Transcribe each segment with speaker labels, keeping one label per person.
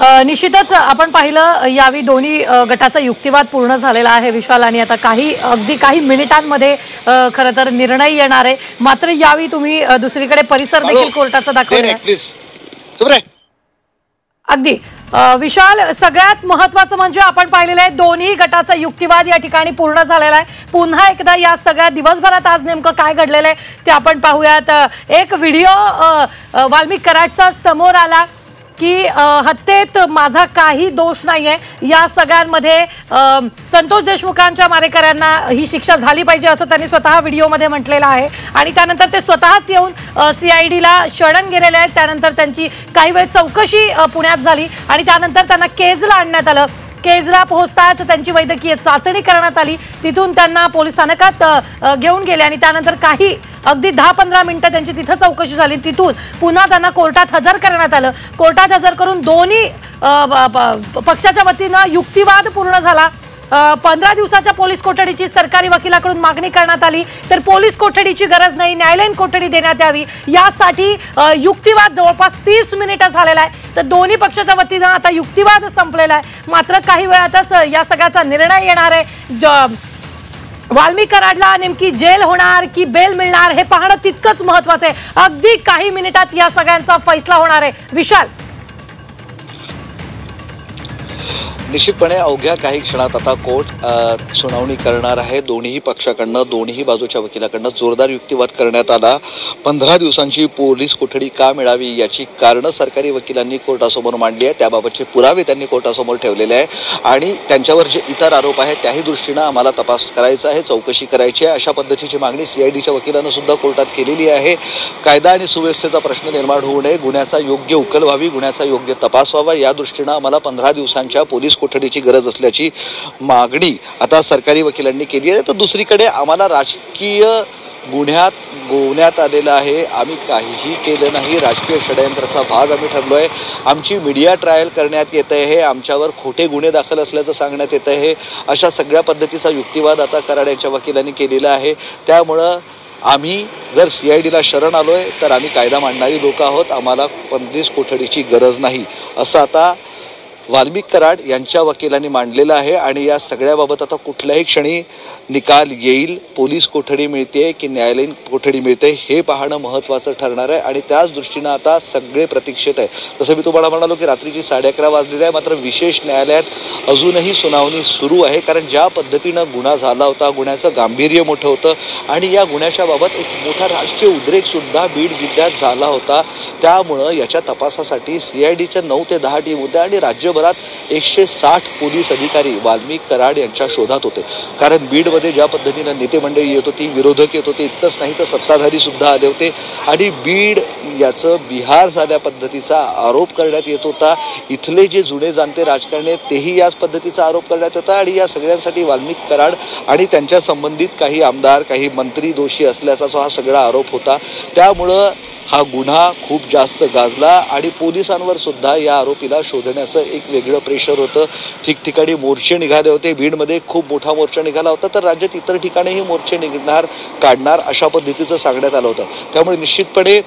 Speaker 1: निश्चितच आपण पाहिलं यावेळी दोन्ही गटाचा युक्तिवाद पूर्ण झालेला आहे विशाल, आणि आता अगदी काही मिनिटांमध्ये खरं तर निर्णय येणार आहे। मात्र यावेळी तुम्ही दुसरीकडे परिसर देखील कोर्टाचा दाखवला अगदी विशाल। सगळ्यात महत्त्वाचं म्हणजे आपण पाहिलेलं आहे दोन्ही गटाचा युक्तिवाद या ठिकाणी पूर्ण झालेला आहे। पुन्हा एकदा या सगळ्या दिवसभरात आज नेमकं काय घडलेलं आहे ते आपण पाहूयात। एक व्हिडिओ वाल्मिक कराडचा समोर आला की हत्येत माझा काही दोष नाहीये, या सगळ्यांमध्ये संतोष देशमुखांच्या मारेकऱ्यांना ही शिक्षा झाली पाहिजे असं त्यांनी स्वतः व्हिडिओमध्ये म्हटलेलं आहे। आणि त्यानंतर ते स्वतःच येऊन CIDला शरण गेलेले आहेत। त्यानंतर त्यांची काही वेळ चौकशी पुण्यात झाली आणि त्यानंतर त्यांना केजला आणण्यात आलं। केजला पोहोचताच त्यांची वैद्यकीय चाचणी करण्यात आली, तिथून त्यांना पोलीस स्थानकात घेऊन गेले आणि त्यानंतर काही अगदी 10-15 मिनिटं त्यांची तिथं चौकशी झाली। तिथून पुन्हा त्यांना कोर्टात हजर करण्यात आलं। कोर्टात हजर करून दोन्ही पक्षाच्या वतीनं युक्तिवाद पूर्ण झाला। 15 दिवसाच्या पोलीस कोठडीची सरकारी वकिलाकडून मागणी करण्यात आली, तर पोलीस कोठडीची गरज नाही, न्यायालयीन कोठडी देण्यात यावी यासाठी युक्तिवाद जवळपास 30 मिनिटं झालेला आहे। तर दोन्ही पक्षाच्या वतीनं आता युक्तिवाद संपलेला आहे। मात्र काही वेळातच या सगळ्याचा निर्णय येणार आहे। वाल्मिक कराडला नेमकी जेल होणार की बेल मिळणार हे पाहणं तितकंच महत्त्वाचं आहे। अगदी काही मिनिटात या सगळ्यांचा फैसला होणार आहे विशाल।
Speaker 2: निश्चितपणे अवघ्या काही क्षणात आता कोर्ट सुनावणी करणार आहे। दोन्ही पक्षाकडनं दोन्ही बाजूच्या वकिलाकडनं जोरदार युक्तिवाद करण्यात आला। 15 दिवसांची पोलीस कोठडी का मिळावी याची कारणं सरकारी वकिलांनी कोर्टासमोर मांडली आहे, त्याबाबतचे पुरावे त्यांनी कोर्टासमोर ठेवलेले आहे आणि त्यांच्यावर जे इतर आरोप आहेत त्याही दृष्टीनं आम्हाला तपास करायचा आहे, चौकशी करायची आहे, अशा पद्धतीची मागणी CIDच्या वकिलांनं सुद्धा कोर्टात केलेली आहे। कायदा आणि सुव्यवस्थेचा प्रश्न निर्माण होऊ नये, गुन्ह्याचा योग्य उकल व्हावी, गुन्ह्याचा योग्य तपास व्हावा, या दृष्टीनं आम्हाला 15 दिवसांच्या पोलीस कोठडीची गरज असल्याची मागणी आता सरकारी वकिलांनी केली आहे। तर दुसरीकडे आम्हाला राजकीय गुन्ह्यात गोवण्यात आलेलं आहे, आम्ही काहीही केलं नाही, राजकीय षडयंत्राचा भाग आम्ही ठरलोय, आमची मीडिया ट्रायल करण्यात येत आहे, आमच्यावर खोटे गुन्हे दाखल असल्याचं सांगण्यात येत आहे, अशा सगळ्या पद्धतीचा युक्तिवाद आता कराड यांच्या वकिलांनी केलेला आहे। त्यामुळं आम्ही जर CIDला शरण आलोय तर आम्ही कायदा मांडणारी लोक आहोत, आम्हाला 15 कोठडीची गरज नाही असं आता वाल्मिक कराड यांच्या वकिलांनी मांडलेलं आहे। आणि या सगळ्याबाबत आता कुठल्याही क्षणी निकाल येईल, पोलीस कोठडी मिळते की न्यायालयीन कोठडी मिळते हे पाहणं महत्त्वाचं ठरणार आहे आणि त्याच दृष्टीनं आता सगळे प्रतीक्षेत आहे। जसं मी तुम्हाला म्हणालो की रात्रीची 11:30 वाजलेली आहे, मात्र विशेष न्यायालयात अजूनही सुनावणी सुरू आहे, कारण ज्या पद्धतीनं गुन्हा झाला होता, गुन्ह्याचं गांभीर्य मोठं होतं आणि या गुन्ह्याच्या बाबत एक मोठा राजकीय उद्रेकसुद्धा बीड जिल्ह्यात झाला होता। त्यामुळं याच्या तपासासाठी CIDच्या 9 ते 10 टीम होत्या आणि राज्यभरात 160 पोलीस अधिकारी वाल्मिक कराड यांच्या शोधात होते, कारण बीडमध्ये ज्या पद्धतीनं नेते मंडळी येत होती, विरोधक येत होते, इतकंच नाही तर सत्ताधारी सुद्धा आले होते आणि बीड याचं बिहार झाल्या पद्धतीचा आरोप करण्यात येत होता। इथले जे जुने जाणते राजकारणी तेही याच पद्धतीचा आरोप करण्यात होता आणि या सगळ्यांसाठी वाल्मिक कराड आणि त्यांच्या संबंधित काही आमदार, काही मंत्री दोषी असल्याचा हा सगळा आरोप होता। त्यामुळं हा गुन्हा खूप जास्त गाजला आणि पोलिसांवर सुद्धा या आरोपीला शोधण्याचं एक वेगळं प्रेशर होतं। ठिकठिकाणी मोर्चे निघाले होते, बीडमध्ये खूप मोठा मोर्चा निघाला होता, तर राज्यात इतर ठिकाणीही मोर्चे काढणार अशा पद्धतीचं सांगण्यात आलं होतं। त्यामुळे निश्चितपणे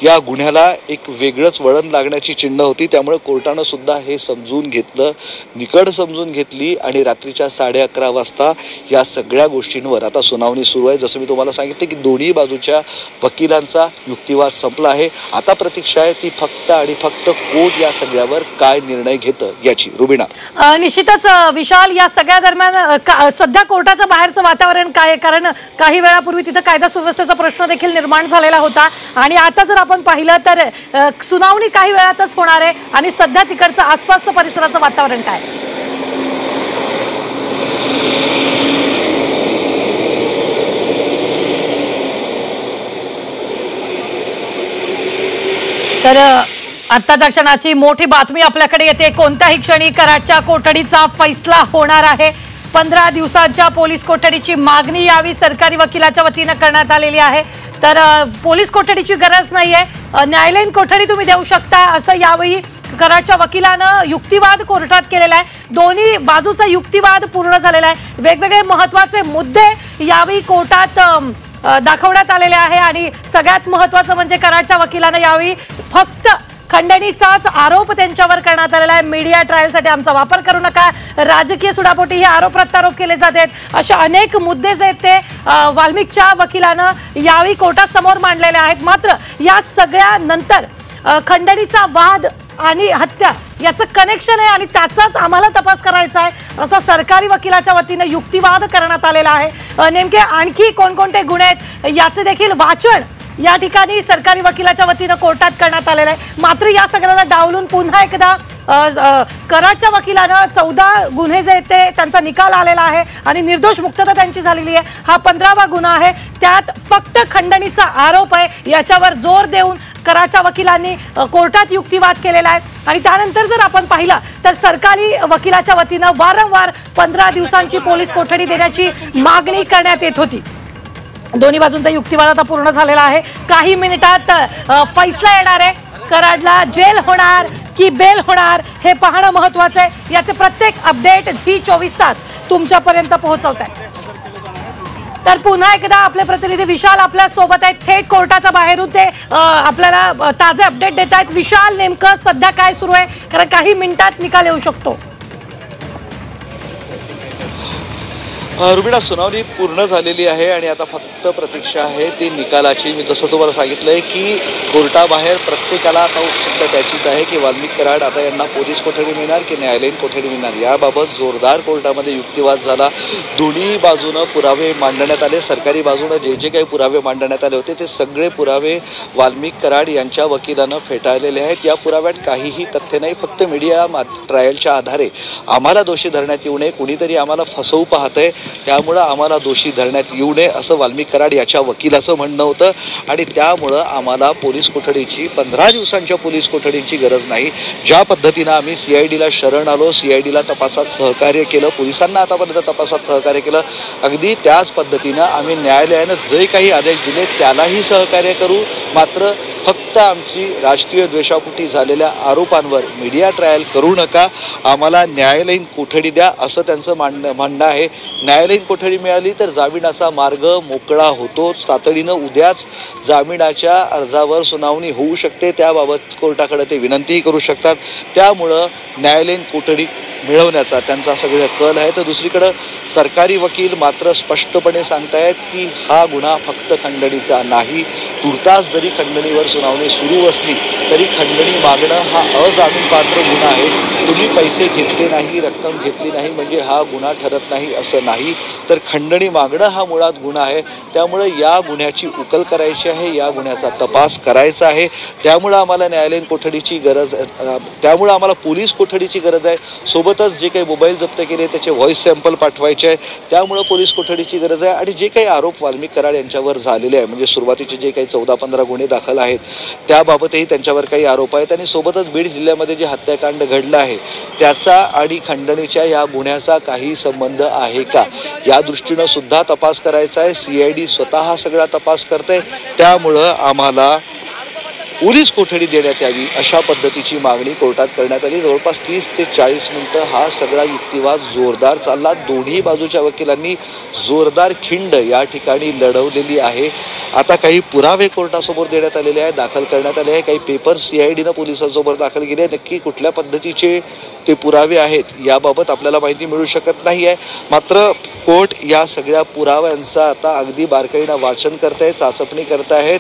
Speaker 2: या गुन्ह्याला एक वेगळंच वळण लागण्याची चिन्ह होती। त्यामुळे कोर्टानं सुद्धा हे समजून घेतलं, निकड समजून घेतली आणि रात्रीच्या 11:30 वाजता या सगळ्या गोष्टींवर आता सुनावणी सुरू आहे। जसं मी तुम्हाला सांगितलं की दोन्ही बाजूच्या वकिलांचा युक्तिवाद संपला आहे, आता प्रतीक्षा आहे ती फक्त आणि फक्त कोर्ट या सगळ्यावर काय निर्णय घेतं याची। रुबीना,
Speaker 1: निश्चितच विशाल, या सगळ्या दरम्यान सध्या कोर्टाच्या बाहेरचं वातावरण काय आहे? कारण काही वेळापूर्वी तिथं कायदा सुव्यवस्थेचा प्रश्न देखील निर्माण झालेला होता आणि आता जर आपण पाहिलं तर सुनावणी काही वेळातच होणार आहे आणि सध्या तिकडचं आसपासचं परिसराचं वातावरण काय? तर आत्ताच्या क्षणाची मोठी बातमी आपल्याकडे येते, कोणत्याही क्षणी कराडच्या कोठडीचा फैसला होणार आहे। 15 दिवसांच्या पोलीस कोठडीची मागणी यावी सरकारी वकिलाच्या वतीनं करण्यात आलेली आहे। तर पोलीस कोठडीची गरज नाहीये, न्यायालयीन कोठडी तुम्ही देऊ शकता असं यावेळी कराडच्या वकिलानं युक्तिवाद कोर्टात केलेला आहे। दोन्ही बाजूचा युक्तिवाद पूर्ण झालेला आहे। वेगवेगळे महत्त्वाचे मुद्दे यावेळी कोर्टात दाखवण्यात आलेले आहे आणि सगळ्यात महत्त्वाचं म्हणजे कराडच्या वकिलानं यावेळी फक्त खंडणीचाच आरोप त्यांच्यावर करण्यात आलेला आहे। मीडिया ट्रायलसाठी आमचा वापर करू नका, राजकीय सुडापोटी हे आरोप प्रत्यारोप केले जातात, अशा अनेक मुद्दे जे आहेत ते वाल्मिकच्या वकिलानं यावेळी कोर्टासमोर मांडलेले आहेत। मात्र या सगळ्या नंतर खंडणीचा वाद आणि हत्या याचं कनेक्शन आहे आणि त्याचाच आम्हाला तपास करायचा आहे असा सरकारी वकिलाच्या वतीने युक्तिवाद करण्यात आलेला आहे। नेमके आणखी कोणकोणते गुन्हे आहेत याचे देखील वाचन या ठिकाणी सरकारी वकिलाच्या वतीने कोर्टात करण्यात आलेलं आहे। मात्र या सगळ्याला डावलून पुन्हा एकदा कराडच्या वकिलानं 14 गुन्हे जे आहेत ते त्यांचा निकाल आलेला आहे आणि निर्दोष मुक्तता त्यांची झालेली आहे। हा 15वा गुन्हा आहे, त्यात फक्त खंडणीचा आरोप आहे याच्यावर जोर देऊन कराडच्या वकिलांनी कोर्टात युक्तिवाद केलेला आहे। आणि त्यानंतर जर आपण पाहिलं तर सरकारी वकिलाच्या वतीने वारंवार 15 दिवसांची पोलीस कोठडी देण्याची मागणी करण्यात येत होती। दोन्ही बाजूंचा युक्तिवाद आता पूर्ण झालेला आहे। काही मिनिटात फैसला येणार आहे, कराडला जेल होणार की बेल होणार हे पाहणं महत्त्वाचं आहे। याचे प्रत्येक अपडेट झी 24 तास तुमच्यापर्यंत पोहोचवत आहे। तर पुन्हा एकदा आपले प्रतिनिधी विशाल आपल्या सोबत आहेत, थेट कोर्टाच्या बाहेरून ते आपल्याला ताजे अपडेट देत आहेत। विशाल, नेमकं सध्या काय सुरू आहे, कारण काही मिनिटात निकाल येऊ शकतो।
Speaker 2: रुबिना, सुनावणी पूर्ण झालेली आहे आणि आता फक्त प्रतीक्षा आहे ती निकालाची। मी जसं तुम्हाला सांगितलंय की कोर्टाबाहेर प्रत्येकाला आता उत्सुकता त्याचीच आहे की वाल्मिक कराड आता यांना पोलीस कोठडी मिळणार की न्यायालयीन कोठडी मिळणार, याबाबत जोरदार कोर्टामध्ये युक्तिवाद झाला। दोन्ही बाजूनं पुरावे मांडण्यात आले। सरकारी बाजूनं जे जे काही पुरावे मांडण्यात आले होते ते सगळे पुरावे वाल्मिक कराड यांच्या वकिलानं फेटाळलेले आहेत। या पुराव्यात काहीही तथ्य नाही, फक्त मीडिया ट्रायलच्या आधारे आम्हाला दोषी धरण्यात येऊ नये, कुणीतरी आम्हाला फसवू पाहतंय त्यामुळं आम्हाला दोषी धरण्यात येऊ नये असं वाल्मिक कराड याच्या वकिलाचं म्हणणं होतं। आणि त्यामुळं आम्हाला पोलीस कोठडीची 15 दिवसांच्या पोलीस कोठडीची गरज नाही। ज्या पद्धतीनं आम्ही CIDला शरण आलो, CIDला तपासात सहकार्य केलं, पोलिसांना आतापर्यंत तपासात सहकार्य केलं, अगदी त्याच पद्धतीनं आम्ही न्यायालयानं जे काही आदेश दिले त्यालाही सहकार्य करू। मात्र फक्त आमची राजकीय द्वेषापोटी झालेल्या आरोपांवर मीडिया ट्रायल करू नका, आम्हाला न्यायालयीन कोठडी द्या असं त्यांचं म्हणणं आहे। न्यायालयीन कोठडी मिळाली तर जामिनाचा मार्ग मोकळा होतो, तातडीनं उद्याच जामिनाच्या अर्जावर सुनावणी होऊ शकते, त्याबाबत कोर्टाकडे ते विनंतीही करू शकतात। त्यामुळं न्यायालयीन कोठडी मिळवण्याचा त्यांचा सगळं कल आहे। तर दुसरीकडं सरकारी वकील मात्र स्पष्टपणे सांगतायत की हा गुन्हा फक्त खंडणीचा नाही, तुर्तास जरी खंडणीवर सुनावणी सुरू असली तरी खंडणी मागणं हा अजामीनपात्र गुन्हा आहे। तुम्ही पैसे घेतले नाही, रक्कम घेतली नाही म्हणजे हा गुन्हा ठरत नाही असं नाही, तर खंडणी मागणं हा मुळात गुन्हा आहे। त्यामुळे या गुन्ह्याची उकल करायची आहे, या गुन्ह्याचा तपास करायचा आहे। त्यामुळं आम्हाला न्यायालयीन कोठडीची गरज, त्यामुळं आम्हाला पोलीस कोठडीची गरज आहे। सोबतच जे काही मोबाईल जप्त केले त्याचे व्हॉइस सॅम्पल पाठवायचे आहे, त्यामुळं पोलीस कोठडीची गरज आहे। आणि जे काही आरोप वाल्मिक कराड यांच्यावर झालेले आहे, म्हणजे सुरुवातीचे जे काही 14-15 गुन्हे दाखल आहेत त्याबाबतही त्यांच्यावर काही आरोप आहेत आणि सोबतच बीड जिल्ह्यामध्ये जे हत्याकांड घडलं आहे त्याचा आणि खंडणीच्या या गुन्ह्याचा काही संबंध आहे का या दृष्टीनं सुद्धा तपास करायचा आहे। CID स्वतः सगळा तपास करते, त्यामुळं आम्हाला पोलीस कोठडी देण्यात यावी अशा पद्धतीची मागणी कोर्टात करण्यात आली। जवळपास 30 ते 40 मिनिटं हा सगळा युक्तिवाद जोरदार चालला। दोन्ही बाजूच्या वकिलांनी जोरदार खिंड या ठिकाणी लढवलेली आहे। आता काही पुरावे कोर्टासमोर देण्यात आलेले आहे, दाखल करण्यात आले आहे, काही पेपर CIDनं पोलिसांसमोर दाखल केले आहे। नक्की कुठल्या पद्धतीचे ते पुरावे आहेत याबाबत आपल्याला माहिती मिळू शकत नाही आहे। मात्र कोर्ट या सगळ्या पुराव्यांचा आता अगदी बारकाईनं वाचन करतायत, चाचपणी करतायत।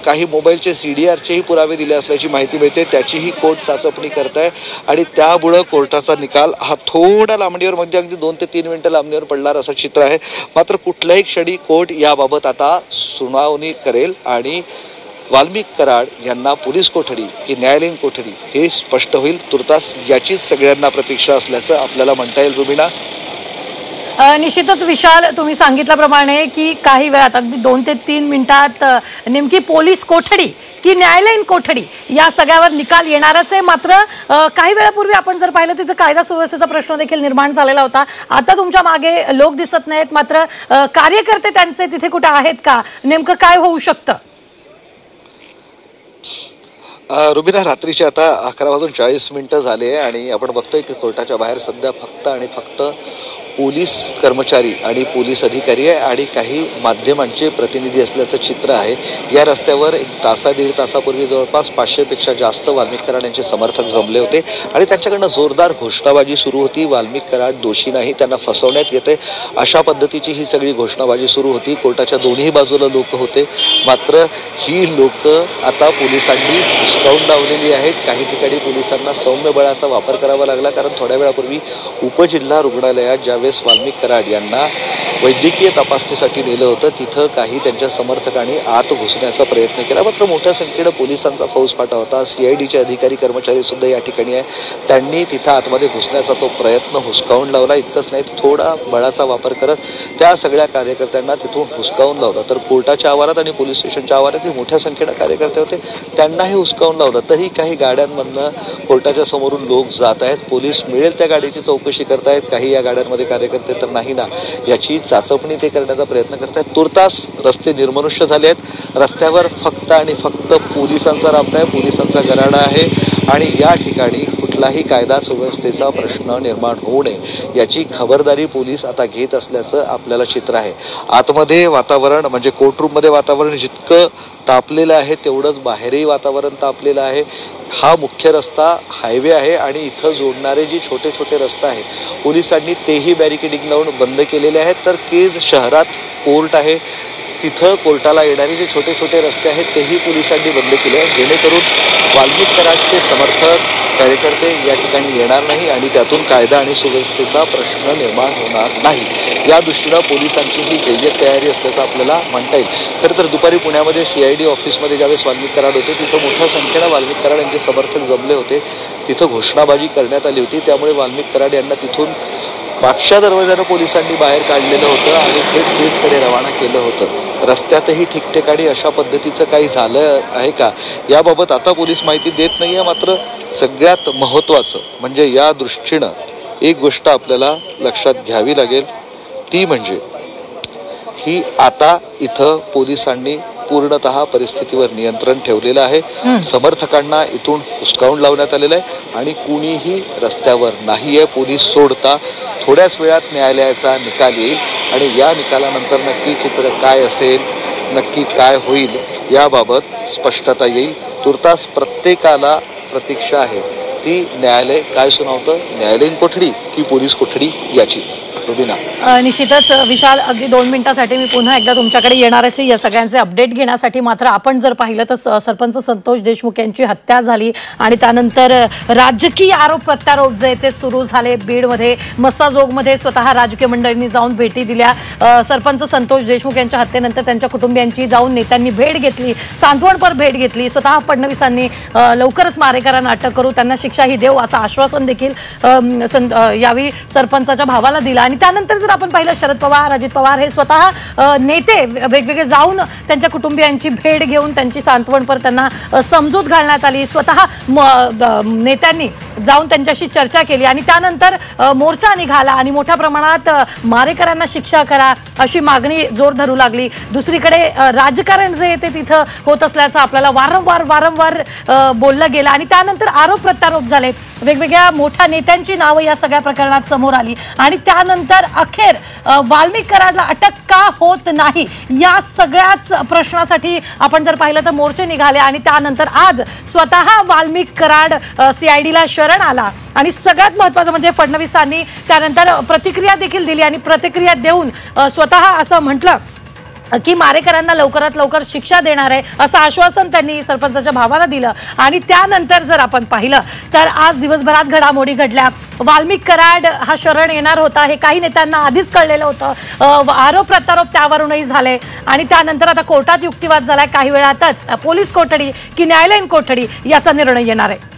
Speaker 2: काही मोबाईलचे CDRचेही पुरावे दिले असल्याची माहिती मिळते, त्याचीही कोर्ट चाचपणी करताय आणि त्यामुळं कोर्टाचा निकाल हा थोडा लांबणीवर, म्हणजे अगदी 2 ते 3 मिनिटं लांबणीवर पडणार असं चित्र आहे। मात्र कुठल्याही क्षणी कोर्ट याबाबत आता सुनावणी करेल आणि वाल्मिक कराड यांना पोलीस कोठडी की न्यायालयीन कोठडी हे स्पष्ट होईल। तुर्तास याचीच सगळ्यांना प्रतीक्षा असल्याचं आपल्याला म्हणता येईल। रुबिना,
Speaker 1: निश्चितच विशाल, तुम्ही सांगितल्याप्रमाणे की काही वेळात अगदी 2 ते 3 मिनिटात नेमकी पोलीस कोठडी की न्यायालयीन कोठडी या सगळ्यावर निकाल येणारच आहे। मात्र काही वेळापूर्वी आपण जर पाहिलं तिथं कायदा सुव्यवस्थेचा प्रश्न देखील निर्माण झालेला होता। आता तुमच्या मागे लोक दिसत नाहीत, मात्र कार्यकर्ते त्यांचे तिथे कुठे आहेत का, नेमकं काय होऊ शकतं?
Speaker 2: रुबिना, रात्रीचे आता 11:40 झाले आणि आपण बघतोय की कोर्टाच्या बाहेर सध्या फक्त आणि फक्त पोलीस कर्मचारी आणि पोलीस अधिकारी आहे आणि काही माध्यमांचे प्रतिनिधी असल्याचं चित्र आहे। या रस्त्यावर एक दीड तासापूर्वी जवळपास 500पेक्षा जास्त वाल्मिक कराड यांचे समर्थक जमले होते आणि त्यांच्याकडनं जोरदार घोषणाबाजी सुरू होती। वाल्मिक कराड दोषी नाही, त्यांना फसवण्यात येते अशा पद्धतीची ही सगळी घोषणाबाजी सुरू होती। कोर्टाच्या दोन्ही बाजूला लोक होते, मात्र ही लोक आता पोलिसांनी हुसकावून लावलेली आहेत। काही ठिकाणी पोलिसांना सौम्य बळाचा वापर करावा लागला, कारण थोड्या वेळापूर्वी उपजिल्हा रुग्णालयात ज्यावेळेस वाल्मिक कराड यांना वैद्यकीय तपासणीसाठी नेलं होतं, तिथं काही त्यांच्या समर्थकांनी आत घुसण्याचा प्रयत्न केला, मात्र मोठ्या संख्येनं पोलिसांचा फौजफाटा होता। CIDचे अधिकारी कर्मचारी सुद्धा या ठिकाणी आहे, त्यांनी तिथं आतमध्ये घुसण्याचा तो प्रयत्न हुसकावून लावला। इतकंच नाही, थोडा बळाचा वापर करत त्या सगळ्या कार्यकर्त्यांना तिथून हुसकावून लावला। तर कोर्टाच्या आवारात आणि पोलीस स्टेशनच्या आवारात मोठ्या संख्येनं कार्यकर्ते होते, त्यांनाही हुसकावून लावलं। तरी काही गाड्यांमधनं कोर्टाच्या समोरून लोक जात आहेत, पोलीस मिळेल त्या गाडीची चौकशी करतायत, काही या गाड्यांमध्ये कार्यकर्ते तर नाही ना याची चाचपणी ते करण्याचा प्रयत्न करतायत। तुर्तास रस्ते निर्मनुष्य झाले आहेत, रस्त्यावर फक्त आणि फक्त पोलिसांचा राबता आहे, पोलिसांचा गराडा आहे आणि या ठिकाणी कुठलाही कायदा सुव्यवस्थेचा प्रश्न निर्माण होऊ नये याची खबरदारी पोलीस आता घेत असल्याचं आपल्याला चित्र आहे। आतमध्ये वातावरण म्हणजे कोर्टरूममध्ये वातावरण जितकं तापलेलं आहे तेवढंच बाहेरही वातावरण तापलेलं आहे। हा मुख्य रस्ता हायवे आहे आणि इथं जोडणारे जे छोटे छोटे रस्ते आहेत पोलिसांनी तेही बॅरिकेडिंग लावून बंद केलेले आहेत। तर केज शहरात कोर्ट आहे, तिथं कोर्टाला येणारे जे छोटे छोटे रस्ते आहेत तेही पोलिसांनी बंद केले आहेत, जेणेकरून वाल्मिक कराडचे समर्थक कार्यकर्ते या ठिकाणी येणार नाही आणि त्यातून कायदा आणि सुव्यवस्थेचा प्रश्न निर्माण होणार नाही। या दृष्टीनं पोलिसांची ही जय्यत तयारी असल्याचं आपल्याला म्हणता येईल। खरं तर दुपारी पुण्यामध्ये CID ऑफिसमध्ये ज्यावेळेस वाल्मिक कराड होते तिथं मोठ्या संख्येनं वाल्मिक कराड यांचे समर्थक जमले होते, तिथं घोषणाबाजी करण्यात आली होती, त्यामुळे वाल्मिक कराड यांना तिथून मागच्या दरवाजानं पोलिसांनी बाहेर काढलेलं होतं आणि थेट केजकडे रवाना केलं होतं। रस्त्यातही ठिकठिकाणी अशा पद्धतीचं काही झालं आहे का याबाबत आता पोलीस माहिती देत नाही आहे, मात्र सगळ्यात महत्त्वाचं म्हणजे या दृष्टीनं एक गोष्ट आपल्याला लक्षात घ्यावी लागेल, ती म्हणजे की आता इथं पोलिसांनी पूर्णतः परिस्थितीवर नियंत्रण ठेवलेलं आहे। समर्थकांना इथून हुसकावून लावण्यात आलेलं आहे आणि कुणीही रस्त्यावर नाही आहे। पोलीस सोडता थोड्याच वेळात न्यायालयाचा निकाल येईल आणि या निकालानंतर नक्की चित्र काय असेल, नक्की काय होईल याबाबत स्पष्टता येईल। तुर्तास प्रत्येकाला प्रतीक्षा आहे ती न्यायालय काय सुनावतं, न्यायालयीन कोठडी की पोलीस कोठडी याचीच।
Speaker 1: निश्चितच विशाल, अगदी 2 मिनिटांसाठी मी पुन्हा एकदा तुमच्याकडे येणारच आहे या सगळ्यांचे अपडेट घेण्यासाठी। मात्र आपण जर पाहिलं तर सरपंच संतोष देशमुख यांची हत्या झाली आणि त्यानंतर राजकीय आरोप प्रत्यारोप जे ते सुरू झाले। बीडमध्ये मस्साजोगमध्ये स्वतः राजकीय मंडळींनी जाऊन भेटी दिल्या। सरपंच संतोष देशमुख यांच्या हत्येनंतर त्यांच्या कुटुंबियांची जाऊन नेत्यांनी भेट घेतली, सांत्वनपर भेट घेतली। स्वतः फडणवीसांनी लवकरच मारेकरांना अटक करू, त्यांना शिक्षाही देऊ असं आश्वासन देखील यावेळी सरपंचाच्या भावाला दिलं। आणि त्यानंतर जर आपण पाहिलं शरद पवार, अजित पवार हे स्वतः नेते वेगवेगळे जाऊन त्यांच्या कुटुंबियांची भेट घेऊन त्यांची सांत्वनपर त्यांना समजूत घालण्यात आली। स्वतः नेत्यांनी जाऊन त्यांच्याशी चर्चा केली आणि त्यानंतर मोर्चा निघाला आणि मोठ्या प्रमाणात मारेकरांना शिक्षा करा अशी मागणी जोर धरू लागली। दुसरीकडे राजकारण जे ते तिथं होत असल्याचं आपल्याला वारंवार बोललं गेलं आणि त्यानंतर आरोप प्रत्यारोप झाले। वेगवेगळ्या मोठ्या नेत्यांची नावं या सगळ्या प्रकरणात समोर आली आणि त्यानंतर अखेर वाल्मिक कराडला अटक का होत नाही या सगळ्याच प्रश्नासाठी आपण जर पाहिलं तर मोर्चे निघाले आणि त्यानंतर आज स्वतः वाल्मिक कराड CIDला शरण आला आणि सगळ्यात महत्त्वाचं म्हणजे फडणवीसांनी त्यानंतर प्रतिक्रिया देखील दिली आणि प्रतिक्रिया देऊन स्वतः असं म्हटलं की मारेकरांना लवकरात लवकर शिक्षा देणार आहे असं आश्वासन त्यांनी सरपंचाच्या भावाला दिलं। आणि त्यानंतर जर आपण पाहिलं तर आज दिवसभरात घडामोडी घडल्या। वाल्मिक कराड हा शरण येणार होता हे काही नेत्यांना आधीच कळलेलं होतं, आरोप प्रत्यारोप त्यावरूनही झाले आणि त्यानंतर आता कोर्टात युक्तिवाद झालाय। काही वेळातच पोलीस कोठडी की न्यायालयीन कोठडी याचा निर्णय येणार आहे।